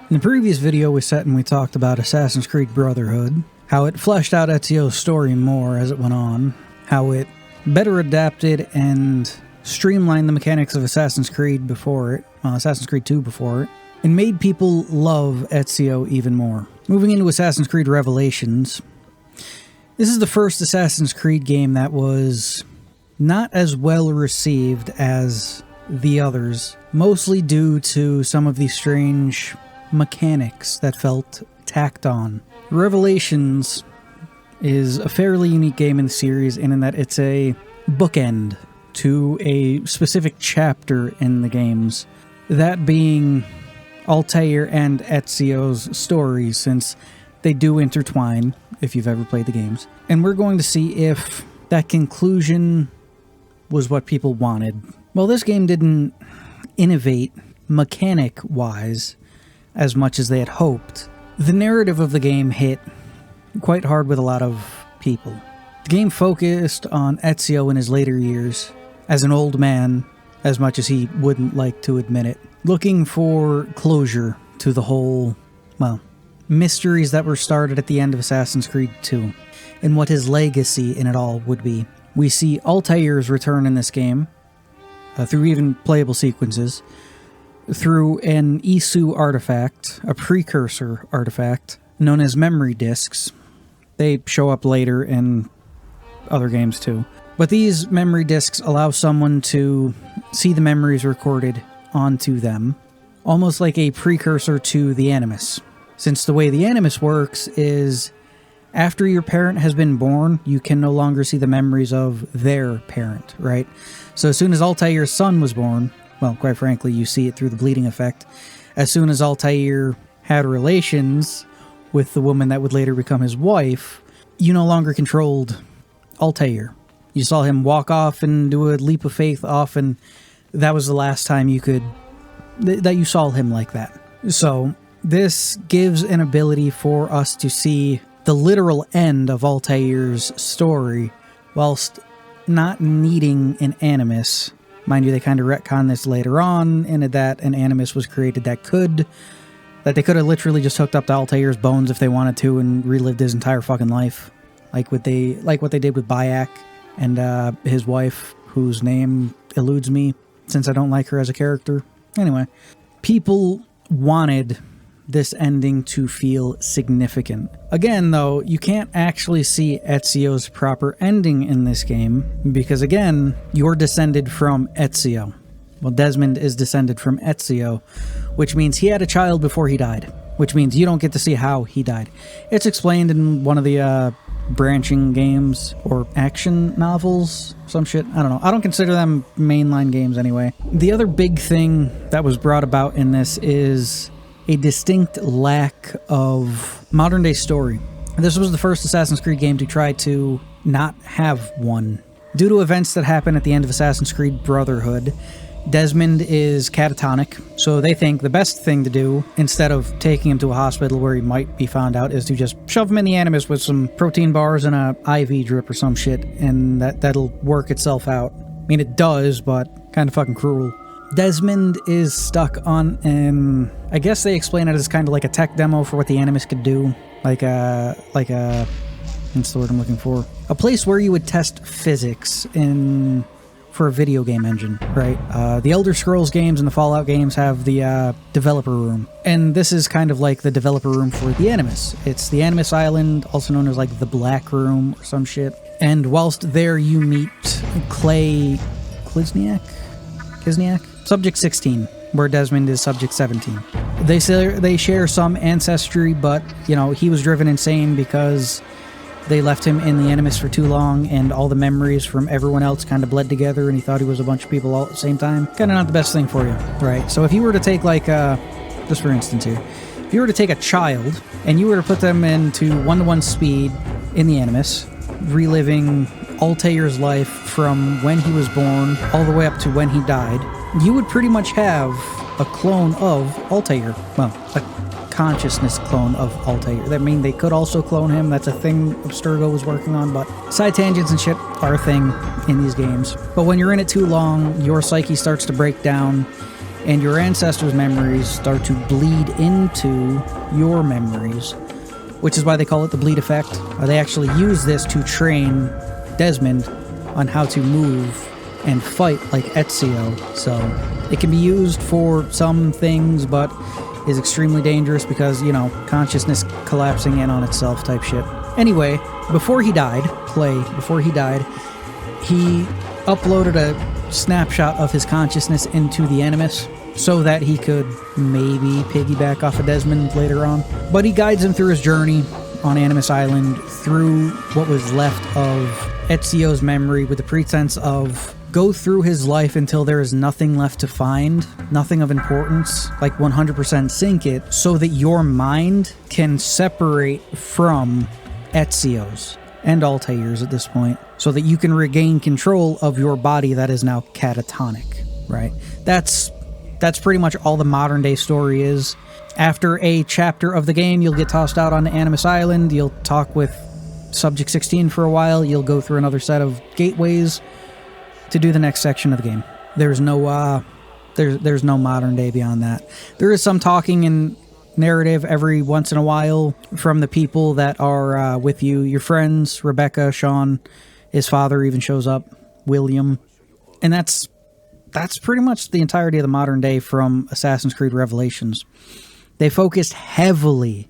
In the previous video we talked about Assassin's Creed Brotherhood, how it fleshed out Ezio's story more as it went on, how it better adapted and streamlined the mechanics of Assassin's Creed before it, Assassin's Creed 2 before it, and made people love Ezio even more. Moving into Assassin's Creed Revelations, this is the first Assassin's Creed game that was not as well received as the others, mostly due to some of the strange mechanics that felt tacked on. Revelations is a fairly unique game in the series in that it's a bookend to a specific chapter in the games, that being Altair and Ezio's stories, since they do intertwine if you've ever played the games. And we're going to see if that conclusion was what people wanted. Well, this game didn't innovate mechanic-wise as much as they had hoped. The narrative of the game hit quite hard with a lot of people. The game focused on Ezio in his later years, as an old man, as much as he wouldn't like to admit it, looking for closure to the whole, well, mysteries that were started at the end of Assassin's Creed 2, and what his legacy in it all would be. We see Altair's return in this game, through even playable sequences, through an Isu artifact, a precursor artifact, known as memory discs. They show up later in other games too. But these memory discs allow someone to see the memories recorded onto them, almost like a precursor to the Animus. Since the way the Animus works is, after your parent has been born, you can no longer see the memories of their parent, right? So as soon as Altair's son was born, well, quite frankly, you see it through the bleeding effect. As soon as Altair had relations with the woman that would later become his wife, you no longer controlled Altair. You saw him walk off and do a leap of faith off, and that was the last time you could... that you saw him like that. So, this gives an ability for us to see the literal end of Altair's story, whilst not needing an Animus. Mind you, they kind of retcon this later on, in that an Animus was created that they could have literally just hooked up to Altair's bones if they wanted to and relived his entire fucking life. Like what they did with Bayek and his wife, whose name eludes me since I don't like her as a character. Anyway, people wanted this ending to feel significant. Again, though, you can't actually see Ezio's proper ending in this game, because again, you're descended from Ezio. Well, Desmond is descended from Ezio, which means he had a child before he died, which means you don't get to see how he died. It's explained in one of the branching games, or action novels, some shit. I don't know. I don't consider them mainline games anyway. The other big thing that was brought about in this is a distinct lack of modern-day story. This was the first Assassin's Creed game to try to not have one. Due to events that happen at the end of Assassin's Creed Brotherhood, Desmond is catatonic, so they think the best thing to do, instead of taking him to a hospital where he might be found out, is to just shove him in the Animus with some protein bars and a IV drip or some shit, and that'll work itself out. I mean, it does, but kind of fucking cruel. Desmond is stuck on an... I guess they explain it as kind of like a tech demo for what the Animus could do. Like a... What's the word I'm looking for? A place where you would test physics for a video game engine, right? The Elder Scrolls games and the Fallout games have the developer room. And this is kind of like the developer room for the Animus. It's the Animus Island, also known as like the Black Room or some shit. And whilst there you meet Kizniak? Subject 16, where Desmond is Subject 17. They say they share some ancestry, but, you know, he was driven insane because they left him in the Animus for too long, and all the memories from everyone else kind of bled together, and he thought he was a bunch of people all at the same time. Kind of not the best thing for you, right? So if you were to take, like, just for instance here, if you were to take a child, and you were to put them into 1-to-1 speed in the Animus, reliving Altair's life from when he was born all the way up to when he died, you would pretty much have a clone of Altair. Well, a consciousness clone of Altair. That mean they could also clone him. That's a thing Abstergo was working on, but side tangents and shit are a thing in these games. But when you're in it too long, your psyche starts to break down, and your ancestors' memories start to bleed into your memories, which is why they call it the bleed effect. They actually use this to train Desmond on how to move and fight like Ezio. So it can be used for some things, but is extremely dangerous because, you know, consciousness collapsing in on itself type shit. Anyway, before he died, he uploaded a snapshot of his consciousness into the Animus so that he could maybe piggyback off of Desmond later on. But he guides him through his journey on Animus Island through what was left of Ezio's memory with the pretense of go through his life until there is nothing left to find, nothing of importance, like 100% sync it, so that your mind can separate from Ezio's and Altair's at this point, so that you can regain control of your body that is now catatonic, right? That's pretty much all the modern day story is. After a chapter of the game, you'll get tossed out on Animus Island, you'll talk with Subject 16 for a while, you'll go through another set of gateways to do the next section of the game. There's no there's no modern day beyond that. There is some talking and narrative every once in a while from the people that are with you, your friends, Rebecca, Sean, his father even shows up, William, and that's pretty much the entirety of the modern day from Assassin's Creed Revelations. They focused heavily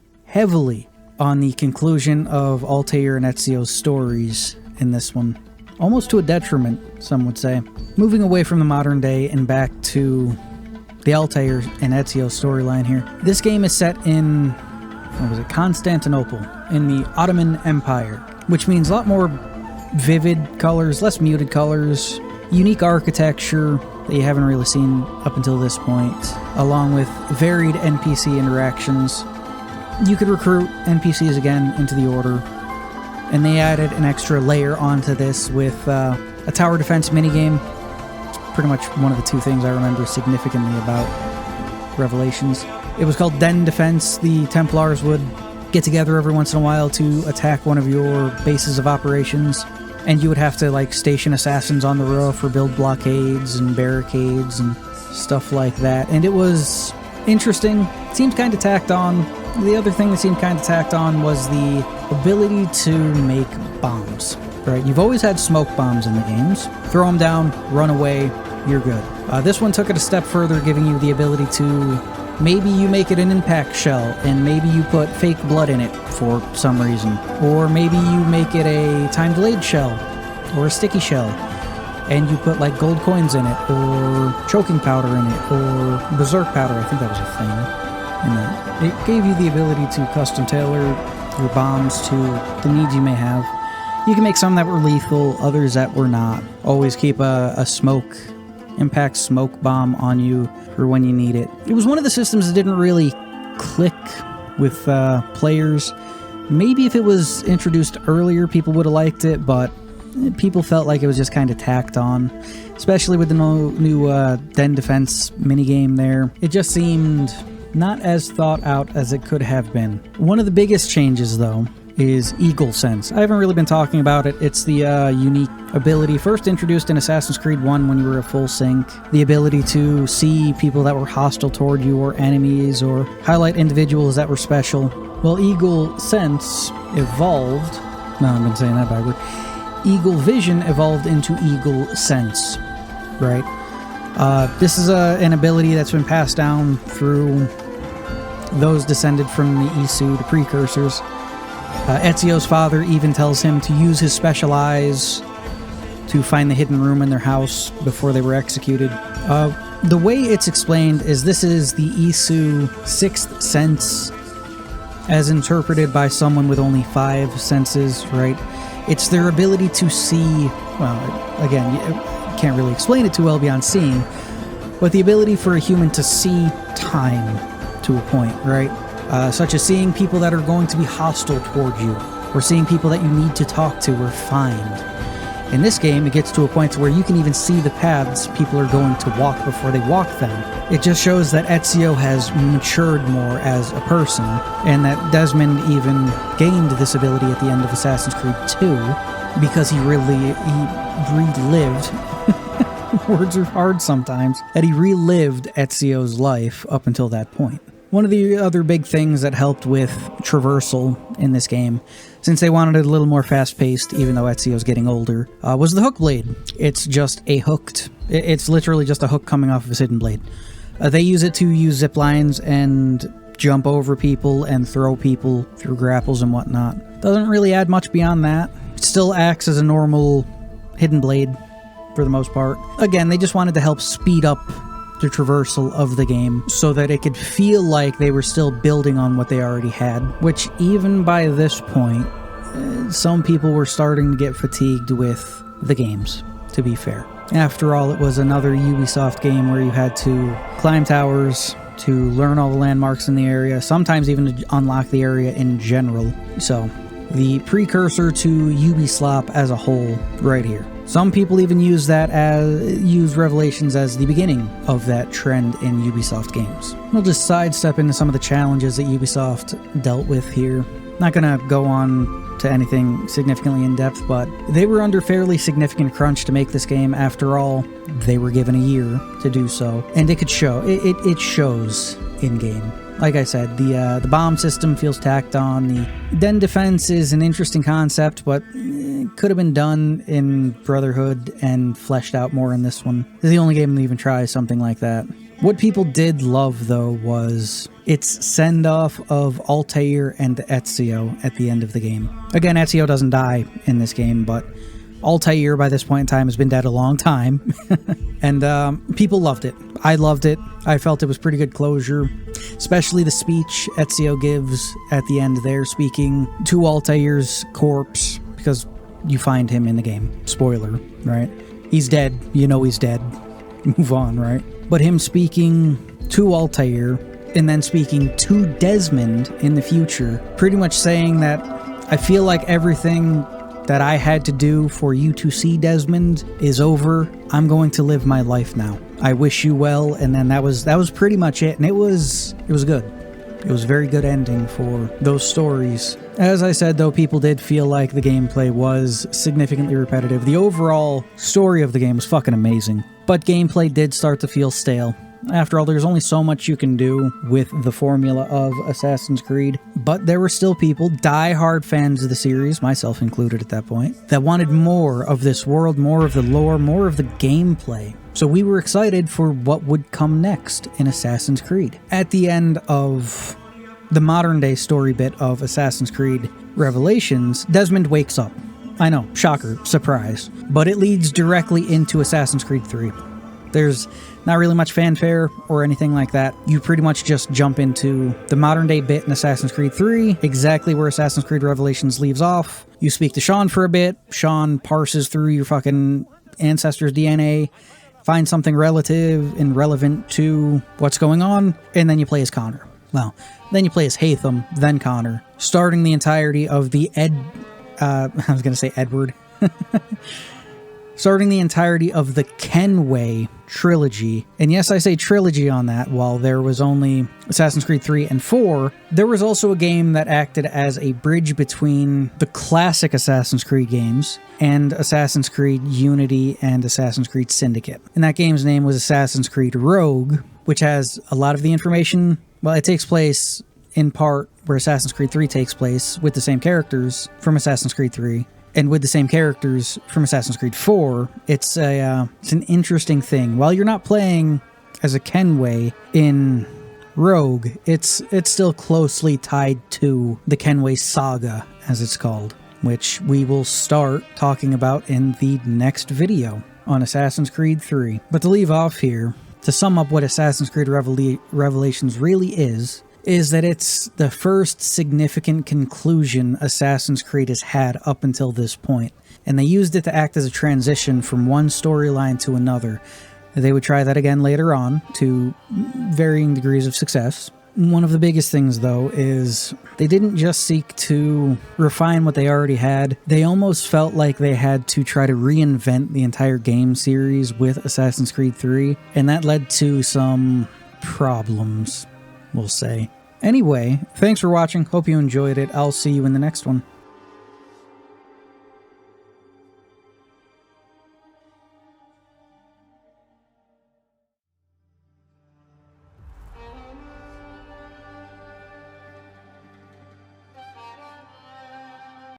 on the conclusion of Altair and Ezio's stories in this one. Almost to a detriment, some would say. Moving away from the modern day and back to the Altair and Ezio storyline here. This game is set in, Constantinople, in the Ottoman Empire, which means a lot more vivid colors, less muted colors, unique architecture that you haven't really seen up until this point, along with varied NPC interactions. You could recruit NPCs again into the Order, and they added an extra layer onto this with a tower defense minigame. It's pretty much one of the two things I remember significantly about Revelations. It was called Den Defense. The Templars would get together every once in a while to attack one of your bases of operations, and you would have to like station assassins on the roof or build blockades and barricades and stuff like that. And it was interesting. It seemed kind of tacked on. The other thing that seemed kind of tacked on was the ability to make bombs, right? You've always had smoke bombs in the games. Throw them down, run away, you're good. This one took it a step further, giving you the ability to, maybe you make it an impact shell, and maybe you put fake blood in it for some reason. Or maybe you make it a time-delayed shell, or a sticky shell, and you put like gold coins in it, or choking powder in it, or berserk powder, I think that was a thing. And it gave you the ability to custom tailor your bombs to the needs you may have. You can make some that were lethal, others that were not. Always keep a impact smoke bomb on you for when you need it. It was one of the systems that didn't really click with players. Maybe if it was introduced earlier, people would have liked it, but people felt like it was just kind of tacked on, especially with the new Den Defense minigame there. It just seemed not as thought out as it could have been. One of the biggest changes, though, is Eagle Sense. I haven't really been talking about it. It's the unique ability first introduced in Assassin's Creed 1 when you were at full sync. The ability to see people that were hostile toward you or enemies, or highlight individuals that were special. Well, Eagle Sense evolved... No, I've been saying that backward. Eagle Vision evolved into Eagle Sense, right? This is an ability that's been passed down through those descended from the Isu, the precursors. Ezio's father even tells him to use his special eyes to find the hidden room in their house before they were executed. The way it's explained is this is the Isu sixth sense as interpreted by someone with only 5 senses, right? It's their ability to see, well, again, you can't really explain it too well beyond seeing, but the ability for a human to see time to a point, right? Such as seeing people that are going to be hostile toward you, or seeing people that you need to talk to or find. In this game, it gets to a point where you can even see the paths people are going to walk before they walk them. It just shows that Ezio has matured more as a person, and that Desmond even gained this ability at the end of Assassin's Creed 2, because he relived words are hard sometimes, that he relived Ezio's life up until that point. One of the other big things that helped with traversal in this game, since they wanted it a little more fast-paced, even though Ezio's getting older, was the hookblade. It's just a hooked... It's literally just a hook coming off of his hidden blade. They use it to use zip lines and jump over people and throw people through grapples and whatnot. Doesn't really add much beyond that. It still acts as a normal hidden blade for the most part. Again, they just wanted to help speed up the traversal of the game so that it could feel like they were still building on what they already had, which even by this point, some people were starting to get fatigued with the games, to be fair. After all, it was another Ubisoft game where you had to climb towers to learn all the landmarks in the area, sometimes even to unlock the area in general. So, the precursor to Ubisoft as a whole right here. Some people even use Revelations as the beginning of that trend in Ubisoft games. We'll just sidestep into some of the challenges that Ubisoft dealt with here. Not gonna go on to anything significantly in depth, but they were under fairly significant crunch to make this game. After all, they were given a year to do so, and it could show. It shows in game. Like I said, the bomb system feels tacked on. The den defense is an interesting concept, but it could have been done in Brotherhood and fleshed out more in this one. This is the only game that even tries something like that. What people did love, though, was its send-off of Altair and Ezio at the end of the game. Again, Ezio doesn't die in this game, but Altair, by this point in time, has been dead a long time. And people loved it. I loved it. I felt it was pretty good closure, especially the speech Ezio gives at the end there, speaking to Altair's corpse, because you find him in the game. Spoiler, right? He's dead. You know he's dead. Move on, right? But him speaking to Altair and then speaking to Desmond in the future, pretty much saying that I feel like everything that I had to do for you to see Desmond is over. I'm going to live my life now. I wish you well. And then that was pretty much it. And it was good. It was a very good ending for those stories. As I said, though, people did feel like the gameplay was significantly repetitive. The overall story of the game was fucking amazing, but gameplay did start to feel stale. After all, there's only so much you can do with the formula of Assassin's Creed, but there were still people, die-hard fans of the series, myself included at that point, that wanted more of this world, more of the lore, more of the gameplay. So we were excited for what would come next in Assassin's Creed. At the end of the modern-day story bit of Assassin's Creed Revelations, Desmond wakes up. I know, shocker, surprise, but it leads directly into Assassin's Creed 3. There's not really much fanfare or anything like that. You pretty much just jump into the modern day bit in Assassin's Creed 3, exactly where Assassin's Creed Revelations leaves off. You speak to Sean for a bit. Sean parses through your fucking ancestors' DNA, finds something relative and relevant to what's going on, and then you play as Connor. Well, then you play as Haytham, then Connor, starting the entirety of the Edward. Starting the entirety of the Kenway trilogy. And yes, I say trilogy on that. While there was only Assassin's Creed 3 and 4, there was also a game that acted as a bridge between the classic Assassin's Creed games and Assassin's Creed Unity and Assassin's Creed Syndicate. And that game's name was Assassin's Creed Rogue, which has a lot of the information. Well, it takes place in part where Assassin's Creed 3 takes place with the same characters from Assassin's Creed 3. And with the same characters from Assassin's Creed 4, it's an interesting thing. While you're not playing as a Kenway in Rogue, it's still closely tied to the Kenway saga, as it's called, which we will start talking about in the next video on Assassin's Creed 3. But to leave off here, to sum up what Assassin's Creed Revelations really is that it's the first significant conclusion Assassin's Creed has had up until this point. And they used it to act as a transition from one storyline to another. They would try that again later on to varying degrees of success. One of the biggest things, though, is they didn't just seek to refine what they already had. They almost felt like they had to try to reinvent the entire game series with Assassin's Creed 3, and that led to some problems, we'll say. Anyway, thanks for watching. Hope you enjoyed it. I'll see you in the next one.